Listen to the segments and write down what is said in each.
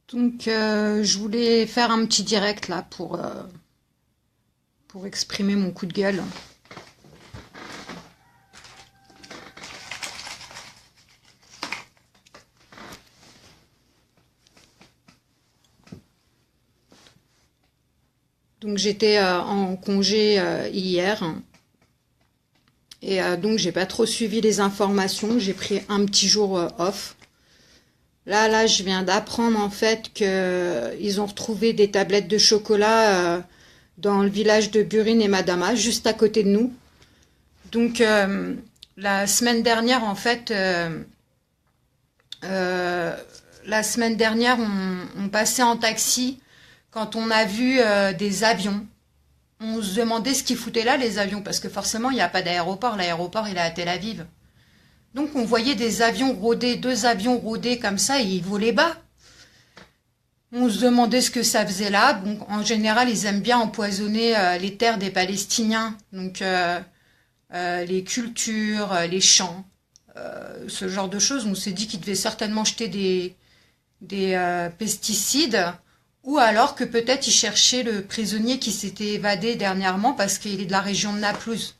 Donc, je voulais faire un petit direct là pour exprimer mon coup de gueule. Donc, j'étais en congé hier et donc j'ai pas trop suivi les informations. J'ai pris un petit jour off. Là, je viens d'apprendre en fait que ils ont retrouvé des tablettes de chocolat dans le village de Burin et Madama, juste à côté de nous. Donc, la semaine dernière, en fait, la semaine dernière, on passait en taxi quand on a vu des avions. On se demandait ce qu'ils foutaient là, les avions, parce que forcément, il n'y a pas d'aéroport. L'aéroport, il est à Tel Aviv. Donc, on voyait des avions rôder, deux avions rôder comme ça, et ils volaient bas. On se demandait ce que ça faisait là. Bon, en général, ils aiment bien empoisonner les terres des Palestiniens. Donc, les cultures, les champs, ce genre de choses. On s'est dit qu'ils devaient certainement jeter des pesticides, ou alors que peut-être ils cherchaient le prisonnier qui s'était évadé dernièrement parce qu'il est de la région de Naplouse.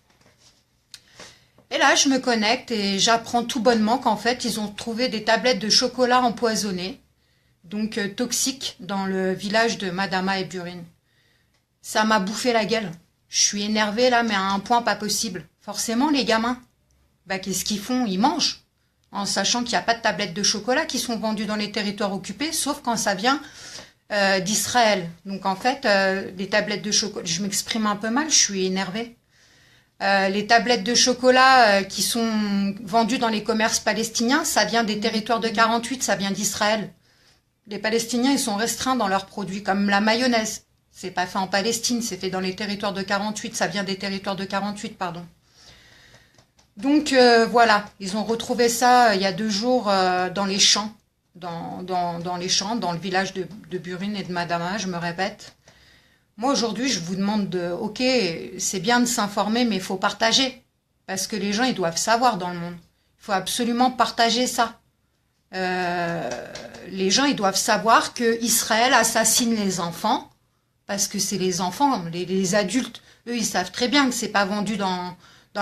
Et là, je me connecte et j'apprends tout bonnement qu'en fait, ils ont trouvé des tablettes de chocolat empoisonnées, donc toxiques, dans le village de Madama et Burin. Ça m'a bouffé la gueule. Je suis énervée là, mais à un point pas possible. Forcément, les gamins, qu'est-ce qu'ils font? Ils mangent, en sachant qu'il n'y a pas de tablettes de chocolat qui sont vendues dans les territoires occupés, sauf quand ça vient d'Israël. Donc en fait, les tablettes de chocolat, je m'exprime un peu mal, je suis énervée. Les tablettes de chocolat qui sont vendues dans les commerces palestiniens, ça vient des territoires de 48, ça vient d'Israël. Les Palestiniens, ils sont restreints dans leurs produits, comme la mayonnaise. C'est pas fait en Palestine, c'est fait dans les territoires de 48, ça vient des territoires de 48, pardon. Donc voilà, ils ont retrouvé ça il y a 2 jours dans les champs, dans les champs, dans le village de Burin et de Madama, je me répète. Moi aujourd'hui, je vous demande ok, c'est bien de s'informer, mais il faut partager, parce que les gens, ils doivent savoir dans le monde. Il faut absolument partager ça. Les gens, ils doivent savoir que Israël assassine les enfants, parce que c'est les enfants, les adultes, eux, ils savent très bien que c'est pas vendu dans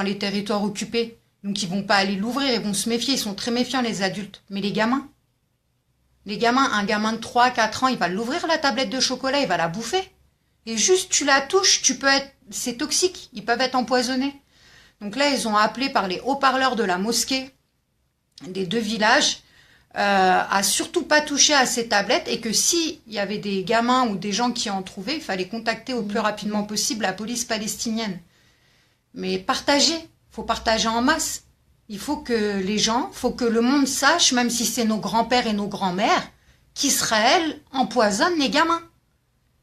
les territoires occupés. Donc ils vont pas aller l'ouvrir, ils vont se méfier, ils sont très méfiants les adultes. Mais les gamins, un gamin de 3-4 ans, il va l'ouvrir la tablette de chocolat, il va la bouffer. Et juste tu la touches, c'est toxique, ils peuvent être empoisonnés. Donc là, ils ont appelé par les haut-parleurs de la mosquée des 2 villages à surtout pas toucher à ces tablettes, et que s'il y avait des gamins ou des gens qui en trouvaient, il fallait contacter au plus rapidement possible la police palestinienne. Mais faut partager en masse. Il faut que faut que le monde sache, même si c'est nos grands-pères et nos grands-mères, qu'Israël empoisonne les gamins.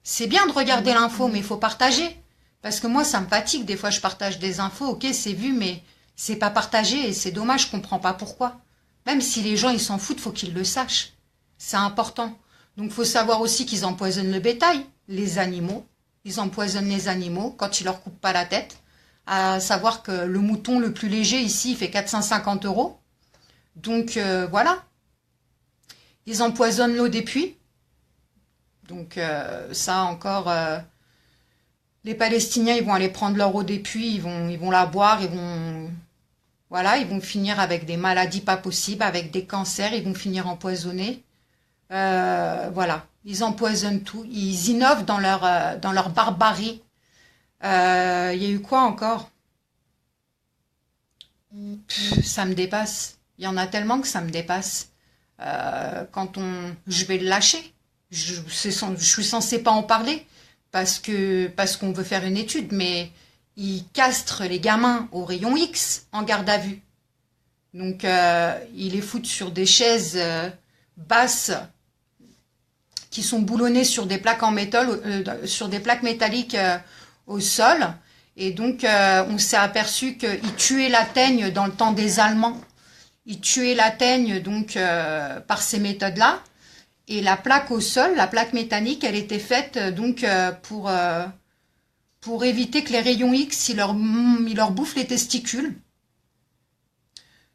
C'est bien de regarder l'info, mais il faut partager. Parce que moi, ça me fatigue. Des fois, je partage des infos, ok, c'est vu, mais c'est pas partagé, et c'est dommage, je comprends pas pourquoi. Même si les gens, ils s'en foutent, faut qu'ils le sachent. C'est important. Donc, faut savoir aussi qu'ils empoisonnent le bétail, les animaux. Ils empoisonnent les animaux quand ils leur coupent pas la tête. À savoir que le mouton le plus léger ici, il fait 450 €. Donc, voilà. Ils empoisonnent l'eau des puits. Donc, ça encore, les Palestiniens, ils vont aller prendre leur eau des puits, ils vont la boire, voilà, ils vont finir avec des maladies pas possibles, avec des cancers, ils vont finir empoisonnés. Voilà, ils empoisonnent tout, ils innovent dans leur barbarie. Il y a eu quoi encore? Ça me dépasse. Il y en a tellement que ça me dépasse. Je vais le lâcher. Je suis censée pas en parler parce qu'on veut faire une étude, mais ils castrent les gamins au rayon X en garde à vue. Donc ils les foutent sur des chaises basses qui sont boulonnées sur des plaques en métal, sur des plaques métalliques au sol. Et donc on s'est aperçu qu'ils tuaient la teigne dans le temps des Allemands. Ils tuaient la teigne donc par ces méthodes-là. Et la plaque au sol, la plaque métallique, elle était faite donc pour éviter que les rayons X ils leur bouffent les testicules.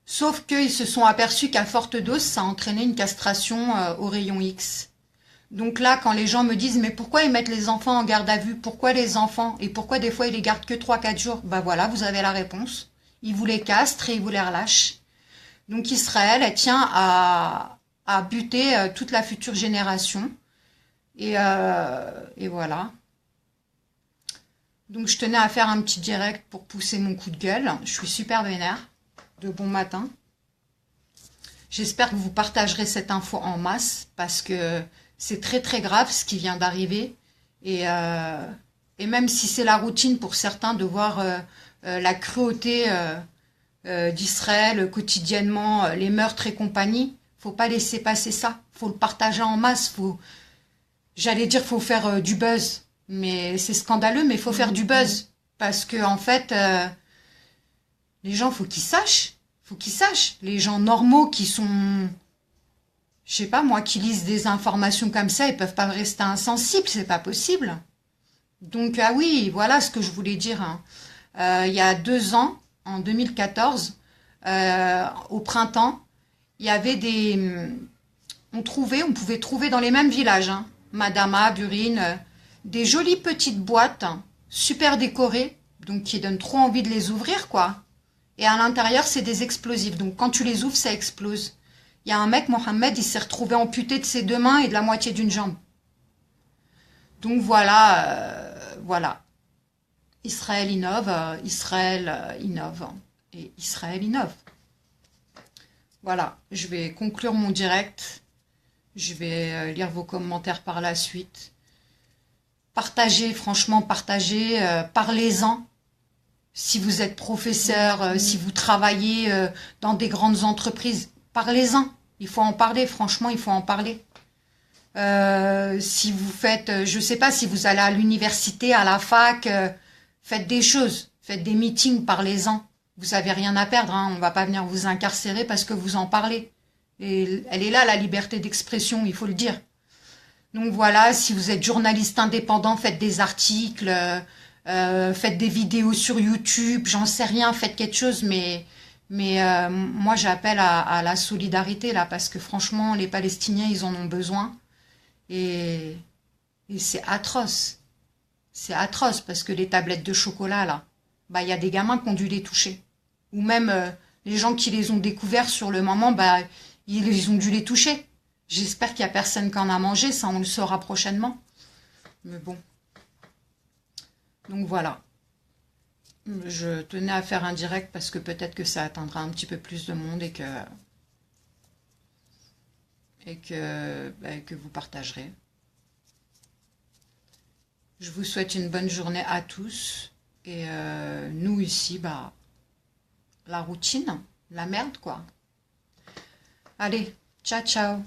Sauf qu'ils se sont aperçus qu'à forte dose, ça entraînait une castration aux rayons X. Donc là, quand les gens me disent, mais pourquoi ils mettent les enfants en garde à vue? Pourquoi les enfants? Et pourquoi des fois ils les gardent que 3, 4 jours? Ben voilà, vous avez la réponse. Ils vous les castrent et ils vous les relâchent. Donc Israël, elle tient à buter toute la future génération. Et voilà. Donc je tenais à faire un petit direct pour pousser mon coup de gueule. Je suis super vénère. De bon matin. J'espère que vous partagerez cette info en masse parce que c'est très très grave ce qui vient d'arriver. Et même si c'est la routine pour certains de voir la cruauté d'Israël quotidiennement, les meurtres et compagnie, faut pas laisser passer ça. Faut le partager en masse. J'allais dire faut faire du buzz, mais c'est scandaleux, mais il faut faire du buzz parce que en fait, les gens faut qu'ils sachent. Faut qu'ils sachent. Les gens normaux qui sont, je sais pas moi, qui lisent des informations comme ça, ils peuvent pas rester insensibles, c'est pas possible. Donc ah oui, voilà ce que je voulais dire, hein. Il y a 2 ans, en 2014, au printemps, il y avait on pouvait trouver dans les mêmes villages, hein, Madama, Burine, des jolies petites boîtes, hein, super décorées, donc qui donnent trop envie de les ouvrir, quoi. Et à l'intérieur, c'est des explosifs. Donc quand tu les ouvres, ça explose. Il y a un mec, Mohamed, il s'est retrouvé amputé de ses 2 mains et de la moitié d'une jambe. Donc voilà, voilà. Israël innove, Israël innove. Et Israël innove. Voilà, je vais conclure mon direct. Je vais lire vos commentaires par la suite. Partagez, franchement, partagez, parlez-en. Si vous êtes professeur, si vous travaillez dans des grandes entreprises, parlez-en. Il faut en parler, franchement, il faut en parler. Si vous faites, je ne sais pas, si vous allez à l'université, à la fac, faites des choses, faites des meetings, parlez-en. Vous n'avez rien à perdre, hein, on ne va pas venir vous incarcérer parce que vous en parlez. Et elle est là, la liberté d'expression, il faut le dire. Donc voilà, si vous êtes journaliste indépendant, faites des articles, faites des vidéos sur YouTube, j'en sais rien, faites quelque chose, mais moi j'appelle à la solidarité là, parce que franchement, les Palestiniens, ils en ont besoin. Et c'est atroce. C'est atroce parce que les tablettes de chocolat là, bah il y a des gamins qui ont dû les toucher. Ou même les gens qui les ont découverts sur le moment, bah ils ont dû les toucher. J'espère qu'il n'y a personne qui en a mangé, ça on le saura prochainement. Mais bon. Donc voilà. Je tenais à faire un direct parce que peut-être que ça atteindra un petit peu plus de monde et que vous partagerez. Je vous souhaite une bonne journée à tous. Et nous ici, bah, la routine, la merde quoi. Allez, ciao ciao.